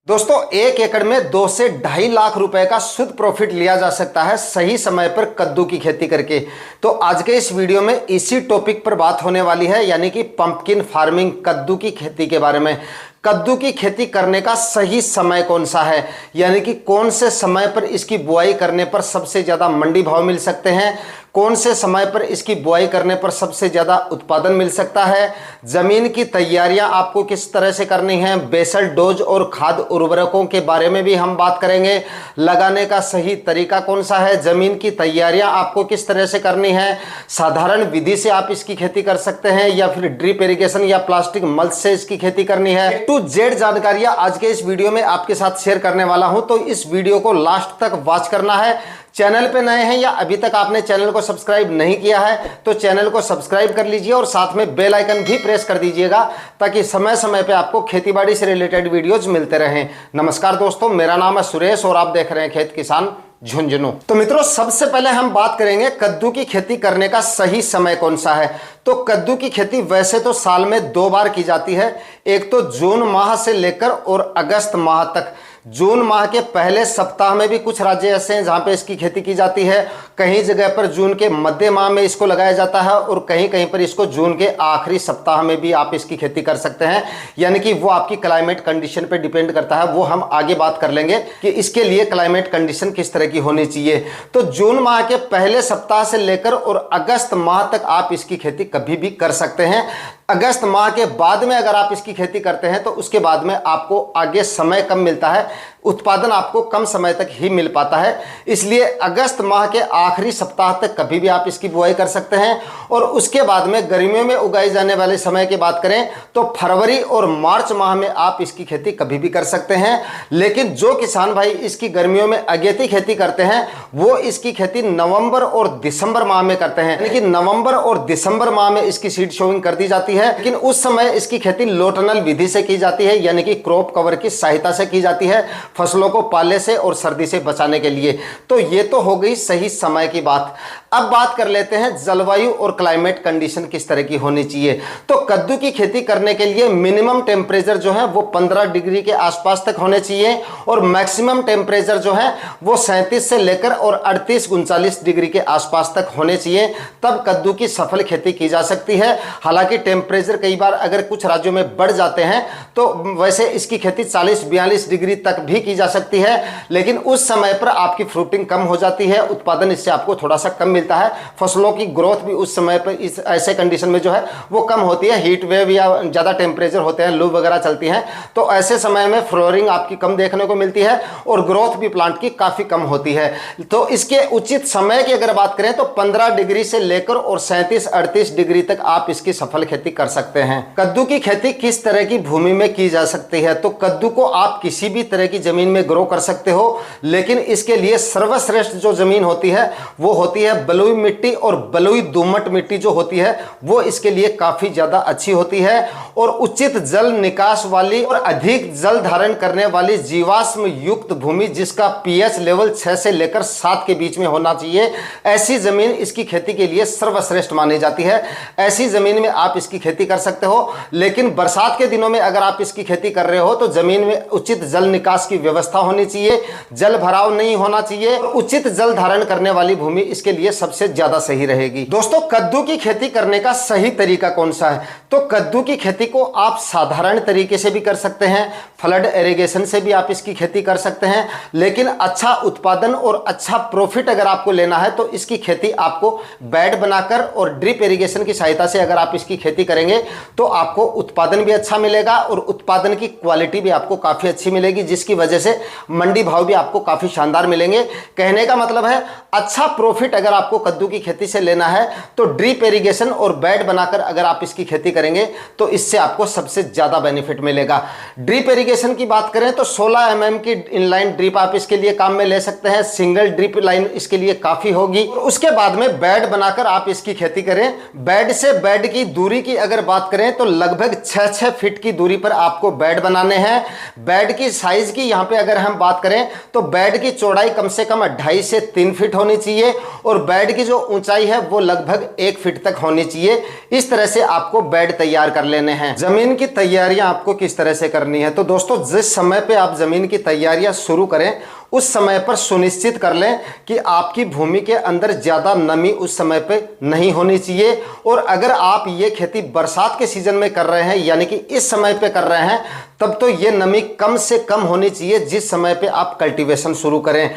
दोस्तों, 1 एकड़ में 2 से 2.5 लाख रुपए का शुद्ध प्रॉफिट लिया जा सकता है सही समय पर कद्दू की खेती करके। तो आज के इस वीडियो में इसी टॉपिक पर बात होने वाली है, यानी कि पंपकिन फार्मिंग, कद्दू की खेती के बारे में। कद्दू की खेती करने का सही समय कौन सा है, यानी कि कौन से समय पर इसकी बुआई करने पर सबसे ज्यादा मंडी भाव मिल सकते हैं, कौन से समय पर इसकी बुआई करने पर सबसे ज्यादा उत्पादन मिल सकता है, जमीन की तैयारियां आपको किस तरह से करनी है, बेसल डोज और खाद उर्वरकों के बारे में भी हम बात करेंगे। लगाने का सही तरीका कौन सा है, जमीन की तैयारियां आपको किस तरह से करनी है, साधारण विधि से आप इसकी खेती कर सकते हैं या फिर ड्रिप इरिगेशन या प्लास्टिक मल्च से इसकी खेती करनी है। टू जेड जानकारियां आज के इस वीडियो में आपके साथ शेयर करने वाला हूं, तो इस वीडियो को लास्ट तक वॉच करना है। चैनल पे नए हैं या अभी तक आपने चैनल को सब्सक्राइब नहीं किया है तो चैनल को सब्सक्राइब कर लीजिए और साथ में बेल आइकन भी प्रेस कर दीजिएगा ताकि समय समय पे आपको खेतीबाड़ी से रिलेटेड वीडियोज मिलते रहें। नमस्कार दोस्तों, मेरा नाम है सुरेश और आप देख रहे हैं खेत किसान झुंझुनू। तो मित्रों, सबसे पहले हम बात करेंगे कद्दू की खेती करने का सही समय कौन सा है। तो कद्दू की खेती वैसे तो साल में 2 बार की जाती है, एक तो जून माह से लेकर और अगस्त माह तक। जून माह के पहले सप्ताह में भी कुछ राज्य ऐसे हैं जहां पे इसकी खेती की जाती है, कहीं जगह पर जून के मध्य माह में इसको लगाया जाता है और कहीं कहीं पर इसको जून के आखिरी सप्ताह में भी आप इसकी खेती कर सकते हैं, यानी कि वो आपकी क्लाइमेट कंडीशन पे डिपेंड करता है। वो हम आगे बात कर लेंगे कि इसके लिए क्लाइमेट कंडीशन किस तरह की होनी चाहिए। तो जून माह के पहले सप्ताह से लेकर और अगस्त माह तक आप इसकी खेती कभी भी कर सकते हैं। अगस्त माह के बाद में अगर आप इसकी खेती करते हैं तो उसके बाद में आपको आगे समय कम मिलता है, उत्पादन आपको कम समय तक ही मिल पाता है। इसलिए अगस्त माह के आखिरी सप्ताह तक कभी भी आप इसकी बुआई कर सकते हैं। और उसके बाद में गर्मियों में उगाई जाने वाले समय की बात करें तो फरवरी और मार्च माह में आप इसकी खेती कभी भी कर सकते हैं। लेकिन जो किसान भाई इसकी गर्मियों में अगेती खेती करते हैं वो इसकी खेती नवंबर और दिसंबर माह में करते हैं, यानी कि नवंबर और दिसंबर माह में इसकी सीड शोइंग कर दी जाती है। लेकिन उस समय इसकी खेती लो टनल विधि से की जाती है, यानी कि क्रॉप कवर की सहायता से की जाती है, फसलों को पाले से और सर्दी से बचाने के लिए। तो ये तो हो गई सही समय की बात। अब बात कर लेते हैं जलवायु और क्लाइमेट कंडीशन किस तरह की होनी चाहिए। तो कद्दू की खेती करने के लिए मिनिमम टेम्परेचर जो है वो 15 डिग्री के आसपास तक होने चाहिए और मैक्सिमम टेम्परेचर जो है वो 37 से लेकर और 38-39 डिग्री के आसपास तक होने चाहिए, तब कद्दू की सफल खेती की जा सकती है। हालांकि टेम्परेचर कई बार अगर कुछ राज्यों में बढ़ जाते हैं तो वैसे इसकी खेती 40-42 डिग्री तक भी की जा सकती है, लेकिन उस समय पर आपकी फ्रूटिंग कम हो जाती है, उत्पादन इससे आपको थोड़ा सा कम मिलता है, फसलों की ग्रोथ भी उस समय पर इस ऐसे कंडीशन में जो है वो कम होती है। हीट वेव या ज़्यादा टेम्परेचर होते हैं, लू वगैरह चलती हैं, तो ऐसे समय में फ्लोरिंग आपकी कम देखने को मिलती है और ग्रोथ भी प्लांट की काफ़ी कम होती है। तो इसके उचित समय की अगर बात करें तो 15 डिग्री से लेकर और 37-38 डिग्री तक आप इसकी सफल खेती कर सकते हैं। कद्दू की खेती किस तरह की भूमि में की जा सकती है। तो कद्दू को आप किसी भी तरह की जमीन में ग्रो कर सकते हो, लेकिन इसके लिए सर्वश्रेष्ठ जो जमीन होती है वो होती है बलुई मिट्टी, और बलुई दोमट मिट्टी जो होती है वो इसके लिए काफी ज्यादा अच्छी होती है। और उचित जल निकास वाली और अधिक जल धारण करने वाली जीवाश्म युक्त भूमि जिसका पीएच लेवल 6 से लेकर 7 के बीच में होना चाहिए, ऐसी जमीन इसकी खेती के लिए सर्वश्रेष्ठ मानी जाती है। ऐसी जमीन में आप इसकी खेती कर सकते हो, लेकिन बरसात के दिनों में अगर आप इसकी खेती कर रहे हो तो जमीन में उचित जल निकास की व्यवस्था होनी चाहिए, जल भराव नहीं होना चाहिए, उचित जल धारण करने वाली भूमि इसके लिए सबसे ज्यादा सही रहेगी। दोस्तों, कद्दू की खेती करने का सही तरीका कौन सा है। तो कद्दू की खेती को आप साधारण तरीके से भी कर सकते हैं, फ्लड इरिगेशन से भी आप इसकी खेती कर सकते हैं, लेकिन अच्छा उत्पादन और अच्छा प्रॉफिट अगर आपको लेना है तो इसकी खेती आपको बेड बनाकर और ड्रिप इरिगेशन की सहायता से अगर आप इसकी खेती करेंगे तो आपको उत्पादन भी अच्छा मिलेगा और उत्पादन की क्वालिटी भी आपको काफी अच्छी मिलेगी, जिसकी वजह से मंडी भाव भी आपको काफी शानदार मिलेंगे। कहने का मतलब है अच्छा प्रॉफिट अगर आपको कद्दू की खेती से लेना है तो ड्रिप इरिगेशन और बेड बनाकर अगर आप इसकी खेती करेंगे तो इससे आपको सबसे ज्यादा बेनिफिट मिलेगा। ड्रिप इरिगेशन की बात करें तो 16 mm की इनलाइन ड्रिप आप इसके लिए काम में ले सकते हैं, सिंगल ड्रिप लाइन इसके लिए काफी होगी। और उसके बाद में बेड बनाकर आप इसकी खेती करें। बेड से बेड की दूरी की अगर बात करें तो लगभग 6-6 फीट की दूरी पर आपको बेड बनाने हैं। बेड की साइज की यहां पे अगर हम बात करें तो बेड की चौड़ाई कम से कम 2.5 से 3 फीट होनी चाहिए और बेड की जो ऊंचाई है वो लगभग 1 फीट तक होनी चाहिए। इस तरह से आपको बेड तैयार कर लेने हैं। हैं। जमीन की तैयारियां आपको किस तरह से करनी है? तो दोस्तों, जिस समय पे आप जमीन की तैयारियां शुरू करें उस समय पर सुनिश्चित कर लें कि आपकी भूमि के अंदर ज़्यादा नमी उस समय पे नहीं होनी चाहिए। और अगर आप ये खेती बरसात के सीजन में कर रहे हैं, यानी कि इस समय पे कर रहे हैं, तब तो ये नमी कम से कम होनी चाहिए जिस समय पे आप कल्टीवेशन शुरू करें।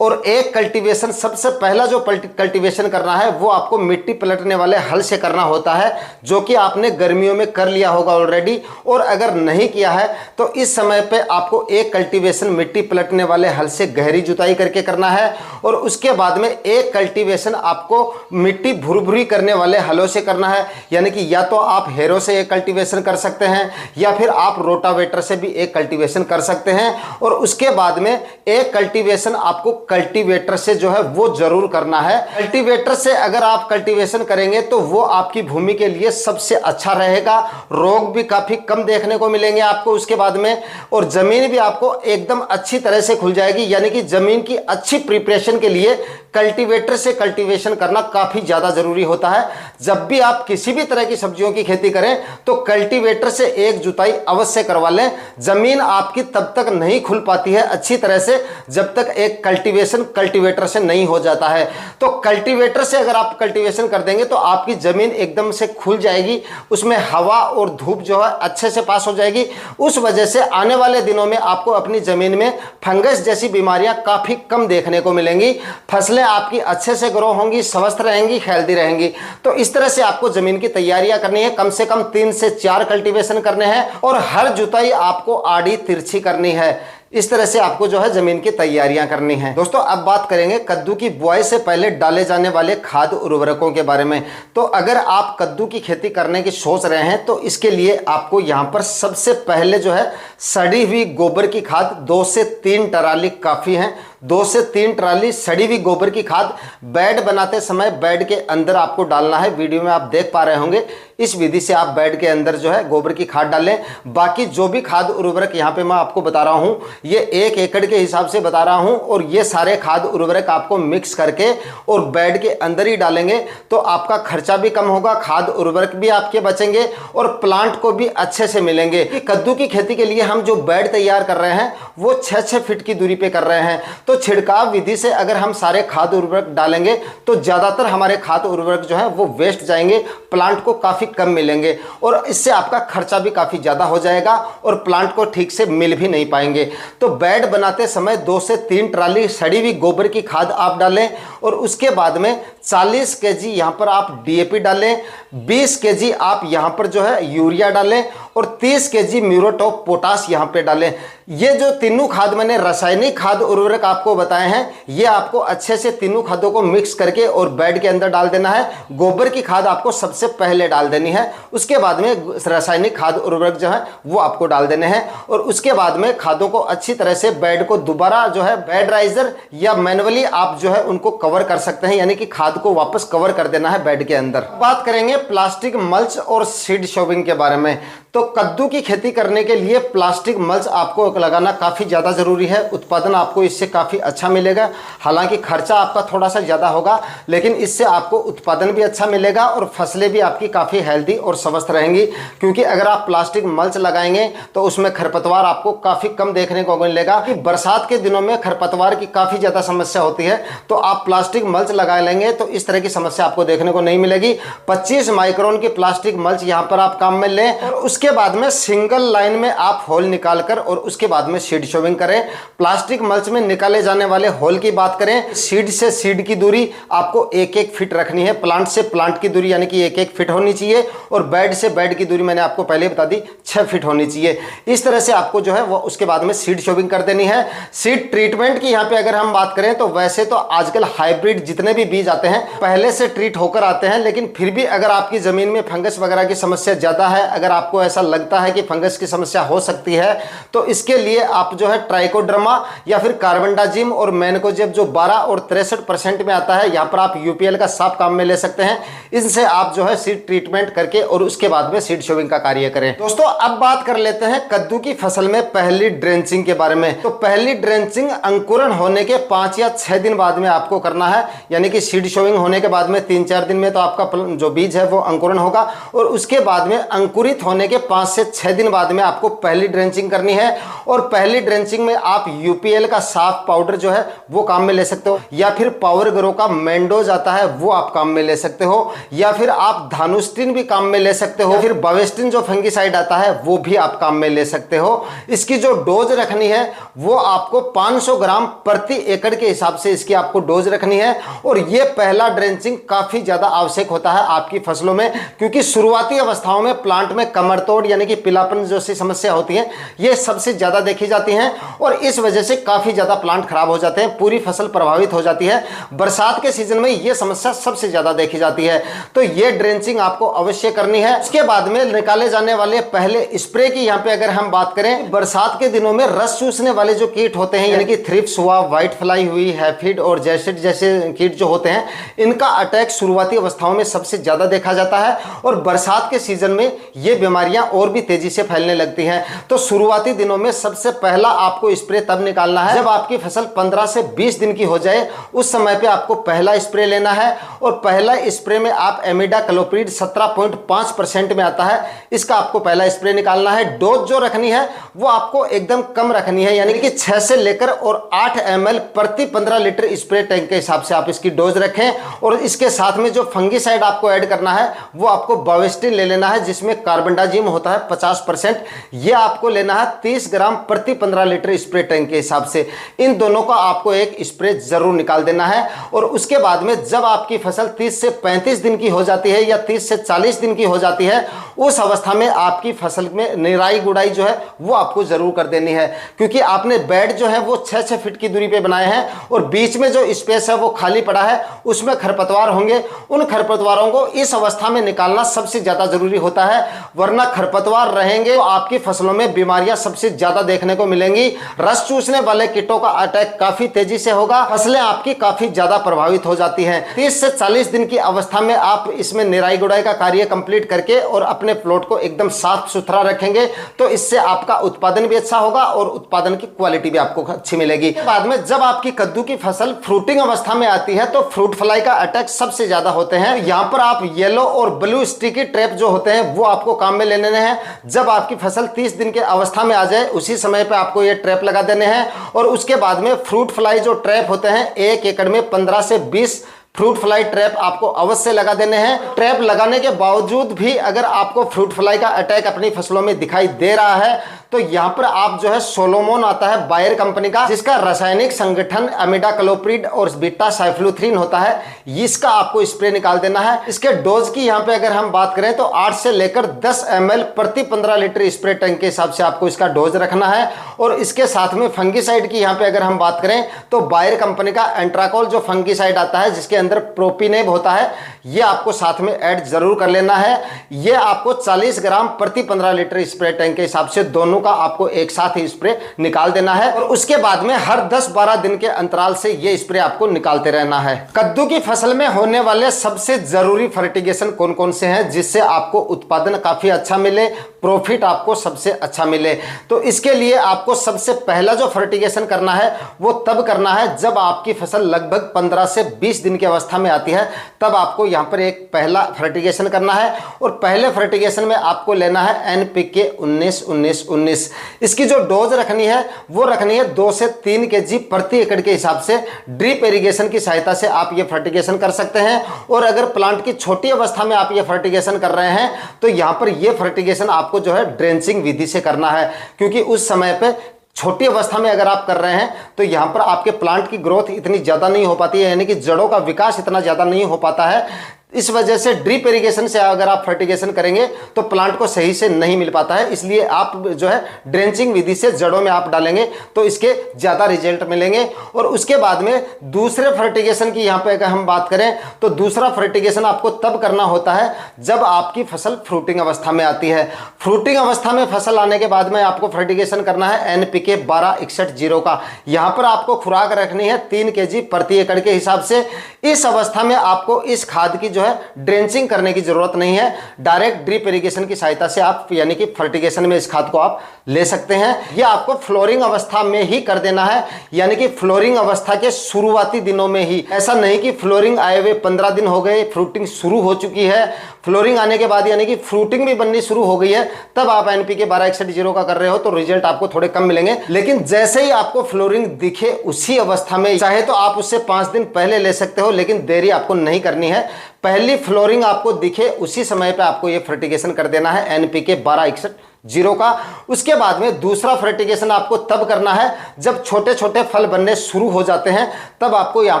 और एक कल्टीवेशन, सबसे पहला जो कल्टीवेशन करना है वो आपको मिट्टी पलटने वाले हल से करना होता है, जो कि आपने गर्मियों में कर लिया होगा ऑलरेडी। और अगर नहीं किया है तो इस समय पे आपको एक कल्टीवेशन मिट्टी पलटने वाले हल से गहरी जुताई करके करना है। और उसके बाद में एक कल्टीवेशन आपको मिट्टी भुरभुरी करने वाले हलों से करना है, यानी कि या तो आप हेरो से एक कल्टीवेशन कर सकते हैं या फिर आप रोटावेटर से भी एक कल्टीवेशन कर सकते हैं। और उसके बाद में एक कल्टीवेशन आपको कल्टीवेटर से जो है वो जरूर करना है। कल्टीवेटर से अगर आप कल्टीवेशन करेंगे तो वो आपकी भूमि के लिए सबसे अच्छा रहेगा। रोग भी काफी कम देखने को मिलेंगे आपको उसके बाद में, और जमीन भी आपको एकदम अच्छी तरह से खुल जाएगी। यानी कि जमीन की अच्छी प्रिपरेशन के लिए कल्टीवेटर से कल्टीवेशन करना काफी ज्यादा जरूरी होता है। जब भी आप किसी भी तरह की सब्जियों की खेती करें तो कल्टीवेटर से एक जुताई अवश्य करवा लें। जमीन आपकी तब तक नहीं खुल पाती है अच्छी तरह से जब तक एक कल्टीवेटर से नहीं हो जाता है। तो कल्टीवेटर से अगर आप कल्टीवेशन कर देंगे तो आपकी जमीन एकदम से खुल जाएगी, उसमें हवा और धूप जो है अच्छे से पास हो जाएगी। उस वजह से आने वाले दिनों में आपको अपनी जमीन में फंगस जैसी बीमारियां काफी कम देखने को मिलेंगी। फसलें आपकी अच्छे से ग्रो होंगी, स्वस्थ रहेंगी, हेल्दी रहेंगी। तो इस तरह से आपको जमीन की तैयारियां करनी है। कम से कम 3 से 4 कल्टीवेशन करने हैं और हर जुताई आपको आड़ी तिरछी करनी है। इस तरह से आपको जो है जमीन की तैयारियां करनी है। दोस्तों, अब बात करेंगे कद्दू की बुआई से पहले डाले जाने वाले खाद उर्वरकों के बारे में। तो अगर आप कद्दू की खेती करने की सोच रहे हैं तो इसके लिए आपको यहां पर सबसे पहले जो है सड़ी हुई गोबर की खाद 2 से 3 ट्राली काफी है। 2 से 3 ट्राली सड़ी हुई गोबर की खाद बेड बनाते समय बेड के अंदर आपको डालना है। वीडियो में आप देख पा रहे होंगे, इस विधि से आप बेड के अंदर जो है गोबर की खाद डालें। बाकी जो भी खाद उर्वरक यहाँ पे मैं आपको बता रहा हूँ ये 1 एकड़ के हिसाब से बता रहा हूँ, और ये सारे खाद उर्वरक आपको मिक्स करके और बेड के अंदर ही डालेंगे तो आपका खर्चा भी कम होगा, खाद उर्वरक भी आपके बचेंगे और प्लांट को भी अच्छे से मिलेंगे। कद्दू की खेती के लिए हम जो बेड तैयार कर रहे हैं वो 6-6 फीट की दूरी पे कर रहे हैं। तो छिड़काव विधि से अगर हम सारे खाद उर्वरक डालेंगे तो ज्यादातर हमारे खाद उर्वरक जो है वो वेस्ट जाएंगे, प्लांट को काफी कम मिलेंगे और इससे आपका खर्चा भी काफी ज्यादा हो जाएगा और प्लांट को ठीक से मिल भी नहीं पाएंगे। तो बेड बनाते समय 2 से 3 ट्राली सड़ी हुई गोबर की खाद आप डालें और उसके बाद में 40 केजी यहाँ पर आप डीएपी डालें, 20 केजी आप यहाँ पर जो है यूरिया डालें और 30 केजी म्यूरेट ऑफ पोटाश यहाँ पे डालें। ये जो तीनों खाद मैंने रासायनिक खाद उर्वरक आपको बताए हैं, ये आपको अच्छे से तीनों खादों को मिक्स करके और बेड के अंदर डाल देना है। गोबर की खाद आपको सबसे पहले डाल देनी है, उसके बाद में रासायनिक खाद उर्वरक जो है वो आपको डाल देने हैं और उसके बाद में खादों को अच्छी तरह से बेड को दोबारा जो है बेड राइजर या मैनुअली आप जो है उनको कवर कर सकते हैं, यानी कि खाद को वापस कवर कर देना है बेड के अंदर। बात करेंगे प्लास्टिक मल्च और सीड शोविंग के बारे में। तो कद्दू की खेती करने के लिए प्लास्टिक मल्च आपको लगाना काफ़ी ज़्यादा ज़रूरी है। उत्पादन आपको इससे काफ़ी अच्छा मिलेगा, हालांकि खर्चा आपका थोड़ा सा ज़्यादा होगा, लेकिन इससे आपको उत्पादन भी अच्छा मिलेगा और फसलें भी आपकी काफ़ी हेल्दी और स्वस्थ रहेंगी। क्योंकि अगर आप प्लास्टिक मल्च लगाएंगे तो उसमें खरपतवार आपको काफ़ी कम देखने को मिलेगा। कि बरसात के दिनों में खरपतवार की काफ़ी ज़्यादा समस्या होती है, तो आप प्लास्टिक मल्च लगा लेंगे तो इस तरह की समस्या आपको देखने को नहीं मिलेगी। 25 माइक्रोन की प्लास्टिक मल्च यहाँ पर आप काम में लें और उसके बाद में सिंगल लाइन में आप होल निकालकर और उसके बाद में सीड शोविंग करें। प्लास्टिक मल्च में निकाले जाने वाले होल की बात करें, सीड से सीड की दूरी आपको 1-1 फीट रखनी है, प्लांट से प्लांट की दूरी यानी कि 1-1 फीट होनी चाहिए और बेड से बेड की दूरी मैंने आपको पहले बता दी 6 फीट होनी चाहिए। इस तरह से आपको जो है वो उसके बाद में सीड शोविंग कर देनी है। सीड ट्रीटमेंट की यहाँ पे अगर हम बात करें तो वैसे तो आजकल हाइब्रिड जितने भी बीज आते हैं पहले से ट्रीट होकर आते हैं, लेकिन फिर भी अगर आपकी जमीन में फंगस वगैरह की समस्या ज्यादा है, अगर आपको ऐसा लगता है कि फंगस की समस्या हो सकती है, तो इसके लिए आप जो है ट्राइकोडर्मा या फिर कार्बेंडाजिम और मैनकोजेब जो 12 और 63% में आता है, यहाँ पर आप यूपीएल का साफ काम में ले सकते हैं। इनसे आप जो है सीड ट्रीटमेंट करके और उसके बाद में सीड शोविंग का कार्य करें। दोस्तों, अब बात कर लेते हैं कद्दू की फसल में पहली ड्रेंचिंग के बारे में। तो पहली ड्रेंचिंग अंकुरण होने के 5 या 6 दिन बाद में आपको करना है, यानी कि सीड शोविंग होने के बाद में 3-4 दिन में तो आपका जो बीज है वो अंकुरण होगा और उसके बाद में अंकुरित होने के के 5 से 6 दिन बाद में आपको पहली ड्रेंचिंग करनी है। और पहली ड्रेंचिंग में आप यूपीएल का साफ पाउडर जो है वो काम में ले सकते हो, या फिर पावर ग्रो का मेंडोज आता है वो आप काम में ले सकते हो, या फिर आप धानुस्टिन भी काम में ले सकते हो, फिर बावेस्टिन जो फंगिसाइड आता है वो भी आप काम में ले सकते हो। इसकी जो डोज रखनी है वो आपको 500 ग्राम प्रति एकड़ के हिसाब से इसकी आपको डोज रखनी है। और ये पहला ड्रेंचिंग काफी ज्यादा आवश्यक होता है आपकी फसलों में, क्योंकि शुरुआती अवस्थाओं में प्लांट में कमर तोड़ यानी कि पीलापन जैसी समस्या होती है, ये सबसे ज्यादा देखी जाती है और इस वजह से काफी ज्यादा प्लांट खराब हो जाते हैं, पूरी फसल प्रभावित हो जाती है। बरसात के सीजन में यह समस्या सबसे ज्यादा देखी जाती है, तो ये ड्रेंचिंग आपको अवश्य करनी है। उसके बाद में निकाले जाने वाले पहले स्प्रे की यहाँ पे अगर हम बात करें, बरसात के दिनों में रस चूसने वाले जो कीट होते हैं यानी कि थ्रिप्स हुआ, व्हाइट फ्लाई हुई, हैफिड और जैसिड जैसे कीट जो होते हैं, इनका अटैक शुरुआती अवस्थाओं में सबसे ज्यादा देखा जाता है और बरसात के सीजन में ये बीमारियां और भी तेजी से फैलने लगती हैं। तो शुरुआती दिनों में सबसे पहला आपको स्प्रे तब निकालना है जब आपकी फसल 15 से 20 दिन की हो जाए, उस समय पे आपको पहला स्प्रे लेना है। और पहला स्प्रे में आप इमिडाक्लोप्रिड 17.5% में आता है, इसका आपको पहला स्प्रे निकालना है। डोज जो रखनी है वो आपको एकदम कम रखनी है, यानी कि 6 से लेकर और 8 ml प्रति 15 लीटर स्प्रे टैंक के हिसाब से आप इसकी डोज रखें। और इसके साथ में जो फंगिसाइड आपको ऐड करना है वो आपको बावेस्टिन ले लेना है, जिसमें कार्बेंडाजिम होता है 50%, ये आपको लेना है 30 ग्राम प्रति 15 लीटर स्प्रे टैंक के हिसाब से। इन दोनों का आपको एक स्प्रे जरूर निकाल देना है। और उसके बाद में जब आपकी फसल 30 से 35 दिन की हो जाती है या 30 से 40 दिन की हो जाती है, उस अवस्था में आपकी फसल में निराई गुड़ाई जो है वो आपको जरूर कर देनी है, क्योंकि आपने बेड जो है वो 6-6 फीट की दूरी पे बनाए हैं और बीच में जो स्पेस है वो खाली पड़ा है, उसमें खरपतवार होंगे। उन खरपतवारों को इस अवस्था में निकालना सबसे ज्यादा जरूरी होता है, वरना खरपतवार रहेंगे तो आपकी फसलों में बीमारियां सबसे ज्यादा देखने को मिलेंगी। रस चूसने वाले कीटों का अटैक काफी तेजी से होगा, फसलें आपकी काफी ज्यादा प्रभावित हो जाती हैं। 30 से 40 दिन की अवस्था में आप इसमें निराई गुड़ाई का कार्य कंप्लीट करके और अपने प्लॉट को एकदम साफ सुथरा रखेंगे तो इससे आपका उत्पादन भी अच्छा होगा और उत्पादन की क्वालिटी भी आपको अच्छी मिलेगी। बाद में जब आपकी कद्दू की फसल फ्रूटिंग अवस्था में आती है तो फ्रूट फ्लाई का अटैक सबसे ज्यादा होते हैं। यहाँ पर आप येलो और ब्लू स्टिकी ट्रैप जो होते हैं वो आपको काम में लेने हैं। जब आपकी फसल 30 दिन के अवस्था में आ जाए उसी समय पे आपको ये ट्रैप लगा देने हैं। और उसके बाद में फ्रूट फ्लाई जो ट्रैप होते हैं 1 एकड़ में 15 से 20 फ्रूट फ्लाई ट्रैप आपको अवश्य लगा देने हैं। ट्रैप लगाने के बावजूद भी अगर आपको फ्रूट फ्लाई का अटैक अपनी फसलों में दिखाई दे रहा है तो यहाँ पर आप जो है सोलोमोन आता है बायर कंपनी का, जिसका रासायनिक संगठन इमिडाक्लोप्रिड और बीटा साइक्लोथ्रीन होता है, इसका आपको स्प्रे निकाल देना है। इसके डोज की यहाँ पे अगर हम बात करें तो 8 से लेकर 10 ml प्रति 15 लीटर स्प्रे टैंक के हिसाब से आपको इसका डोज रखना है। और इसके साथ में फंगिसाइड की यहाँ पे अगर हम बात करें तो बायर कंपनी का एंट्राकोल जो फंगिसाइड आता है जिसके अंदर प्रोपिनेब होता है, ये आपको साथ में ऐड जरूर कर लेना है। ये आपको 40 ग्राम प्रति 15 लीटर स्प्रे टैंक के हिसाब से दोनों का आपको एक साथ ही स्प्रे निकाल देना है। और उसके बाद में हर 10-12 दिन के अंतराल से ये स्प्रे आपको निकालते रहना है। कद्दू की फसल में होने वाले सबसे जरूरी फर्टिगेशन कौन कौन से हैं जिससे आपको उत्पादन काफी अच्छा मिले, प्रॉफिट आपको सबसे अच्छा मिले? तो इसके लिए आपको सबसे पहला जो फर्टिगेशन करना है वो तब करना है जब आपकी फसल लगभग 15 से 20 दिन की अवस्था में आती है, तब आपको यहाँ पर एक पहला फर्टिगेशन करना है। और पहले फर्टिगेशन में आपको लेना है NPK 19-19-19। इसकी जो डोज रखनी है वो रखनी है 2 से 3 kg प्रति एकड़ के हिसाब से। ड्रिप इरिगेशन की सहायता से आप ये फर्टिगेशन कर सकते हैं। और अगर प्लांट की छोटी अवस्था में आप ये फर्टिगेशन कर रहे हैं तो यहाँ पर ये फर्टिगेशन आपको जो है ड्रेंचिंग विधि से करना है, क्योंकि उस समय पे छोटी अवस्था में अगर आप कर रहे हैं तो यहाँ पर आपके प्लांट की ग्रोथ इतनी ज़्यादा नहीं हो पाती है, यानी कि जड़ों का विकास इतना ज़्यादा नहीं हो पाता है। इस वजह से ड्रिप इरिगेशन से अगर आप फर्टिगेशन करेंगे तो प्लांट को सही से नहीं मिल पाता है, इसलिए आप जो है ड्रेंचिंग विधि से जड़ों में आप डालेंगे तो इसके ज़्यादा रिजल्ट मिलेंगे। और उसके बाद में दूसरे फर्टिगेशन की यहाँ पे अगर हम बात करें तो दूसरा फर्टिगेशन आपको तब करना होता है जब आपकी फसल फ्रूटिंग अवस्था में आती है। फ्रूटिंग अवस्था में फसल आने के बाद में आपको फर्टिगेशन करना है NPK 12-61-0 का। यहाँ पर आपको खुराक रखनी है 3 kg प्रति एकड़ के हिसाब से। इस अवस्था में आपको इस खाद की जो है ड्रेंचिंग करने की जरूरत नहीं है। डायरेक्ट ड्रिप इरिगेशन की सहायता से आप यानी कि फर्टिगेशन में इस खाद को आप ले सकते हैं। ये आपको फ्लोरिंग अवस्था में ही कर देना है, यानी कि फ्लोरिंग अवस्था के शुरुआती दिनों में ही। ऐसा नहीं कि फ्लोरिंग आए हुए 15 दिन हो गए, फ्रूटिंग शुरू हो चुकी है, फ्लोरिंग आने के बाद यानी कि फ्रूटिंग भी बननी शुरू हो गई है, तब आप एनपीके 1261 का कर रहे हो तो रिजल्ट आपको थोड़े कम मिलेंगे। लेकिन जैसे ही आपको फ्लोरिंग दिखे उसी अवस्था में, चाहे तो आप उससे 5 दिन पहले ले सकते हो, लेकिन देरी आपको नहीं करनी है। पहली फ्लोरिंग आपको दिखे उसी समय पे आपको ये फर्टिगेशन कर देना है एनपीके 1261 का। उसके बाद में दूसरा फर्टिगेशन आपको तब करना है जब छोटे छोटे फल बनने शुरू हो जाते हैं, तब आपको यहाँ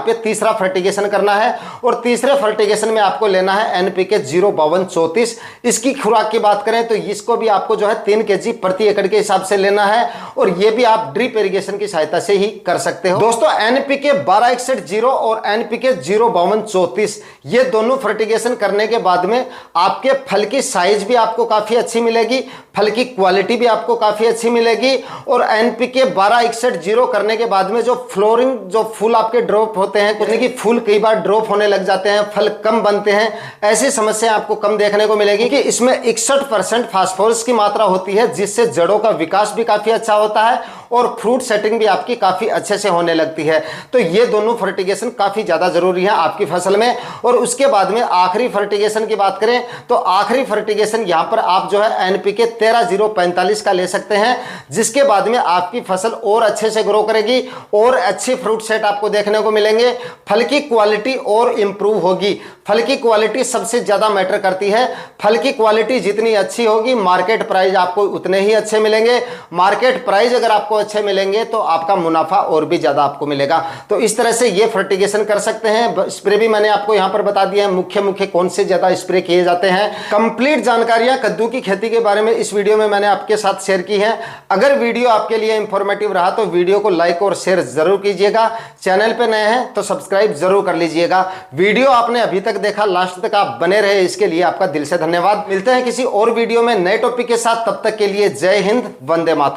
पे तीसरा फर्टिगेशन करना है। और तीसरे फर्टिगेशन में आपको लेना है एनपीके 05234। इसकी खुराक की बात करें तो इसको भी आपको जो है 3 kg प्रति एकड़ के हिसाब से लेना है, और ये भी आप ड्रिप इरिगेशन की सहायता से ही कर सकते हो। दोस्तों एनपीके 1261 और एनपीके 05234 ये दोनों फर्टिगेशन करने के बाद में आपके फल की साइज भी आपको काफी अच्छी मिलेगी, फल की क्वालिटी भी आपको काफी अच्छी मिलेगी। और एनपीके 1261 करने के बाद में जो फ्लोरिंग, जो फूल आपके ड्रॉप होते हैं, कुछ नहीं कि फूल कई बार ड्रॉप होने लग जाते हैं, फल कम बनते हैं, ऐसी समस्या आपको कम देखने को मिलेगी कि इसमें 61% फास्फोरस की मात्रा होती है, जिससे जड़ों का विकास भी काफी अच्छा होता है और फ्रूट सेटिंग भी आपकी काफी अच्छे से होने लगती है। तो ये दोनों फर्टिगेशन काफी ज्यादा जरूरी है आपकी फसल में। और उसके बाद में आखिरी फर्टिगेशन की बात करें तो आखिरी फर्टिगेशन यहां पर आप जो है एनपीके 13045 का ले सकते हैं, जिसके बाद में आपकी फसल और अच्छे से ग्रो करेगी और अच्छी फ्रूट सेट आपको देखने को मिलेंगे, फल की क्वालिटी और इंप्रूव होगी। फल की क्वालिटी सबसे ज्यादा मैटर करती है। फल की क्वालिटी जितनी अच्छी होगी, मार्केट प्राइस आपको उतने ही अच्छे मिलेंगे। मार्केट प्राइस अगर आपको अच्छे मिलेंगे तो आपका मुनाफा और भी ज्यादा आपको मिलेगा। तो इस तरह से ये फर्टिगेशन कर सकते हैं। स्प्रे भी मैंने आपको यहां पर बता दिया है, मुख्य कौन से ज्यादा स्प्रे किए जाते हैं। कंप्लीट जानकारियां कद्दू की खेती के बारे में इस वीडियो में मैंने आपके साथ शेयर की है। अगर वीडियो आपके लिए इंफॉर्मेटिव रहा तो वीडियो को लाइक और शेयर जरूर कीजिएगा। चैनल पे नए हैं तो सब्सक्राइब जरूर कर लीजिएगा। वीडियो आपने अभी तक देखा, लास्ट तक आप बने रहे, इसके लिए आपका दिल से धन्यवाद। मिलते हैं किसी और वीडियो में नए टॉपिक के साथ, तब तक के लिए जय हिंद, वंदे मातरम।